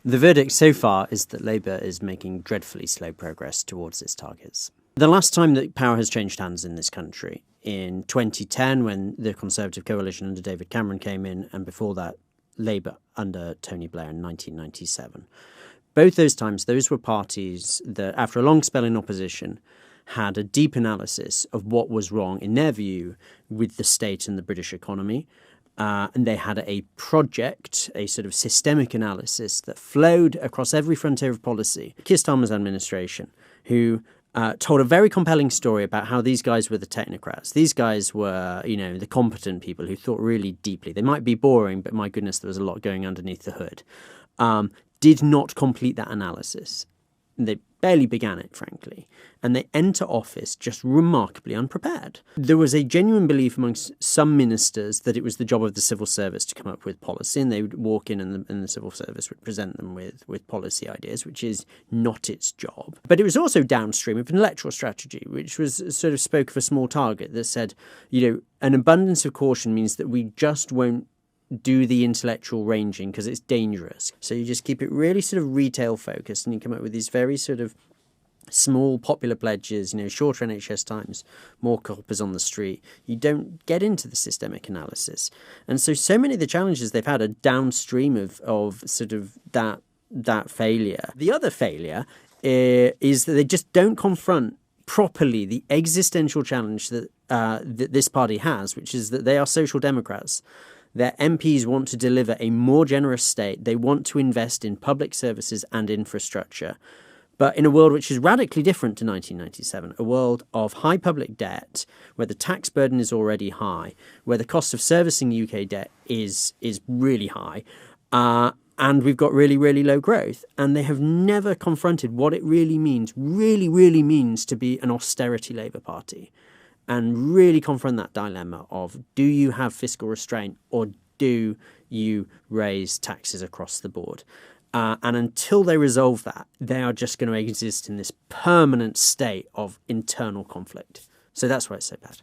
The verdict so far is that Labour is making dreadfully slow progress towards its targets. The last time that power has changed hands in this country, in 2010 when the Conservative coalition under David Cameron came in, and before that Labour under Tony Blair in 1997. Both those times, those were parties that, after a long spell in opposition, had a deep analysis of what was wrong, in their view, with the state and the British economy. And they had a project, a sort of systemic analysis that flowed across every frontier of policy. Keir Starmer's administration, who told a very compelling story about how these guys were the technocrats. These guys were, the competent people who thought really deeply. They might be boring, but my goodness, there was a lot going underneath the hood. Did not complete that analysis. They barely began it, frankly, and they enter office just remarkably unprepared. There was a genuine belief amongst some ministers that it was the job of the civil service to come up with policy, and they would walk in and the civil service would present them with policy ideas, which is not its job. But it was also downstream of an electoral strategy, which was sort of spoke of a small target that said, an abundance of caution means that we just won't do the intellectual ranging because it's dangerous. So you just keep it really sort of retail focused, and you come up with these very sort of small popular pledges, shorter NHS times, more coppers on the street. You don't get into the systemic analysis. And so many of the challenges they've had are downstream of sort of that failure. The other failure is that they just don't confront properly the existential challenge that this party has, which is that they are social democrats. Their MPs want to deliver a more generous state. They want to invest in public services and infrastructure. But in a world which is radically different to 1997, a world of high public debt, where the tax burden is already high, where the cost of servicing UK debt is really high, and we've got really, really low growth. And they have never confronted what it really means to be an austerity Labour Party. And really confront that dilemma of, do you have fiscal restraint or do you raise taxes across the board? And until they resolve that, they are just going to exist in this permanent state of internal conflict. So that's why it's so bad.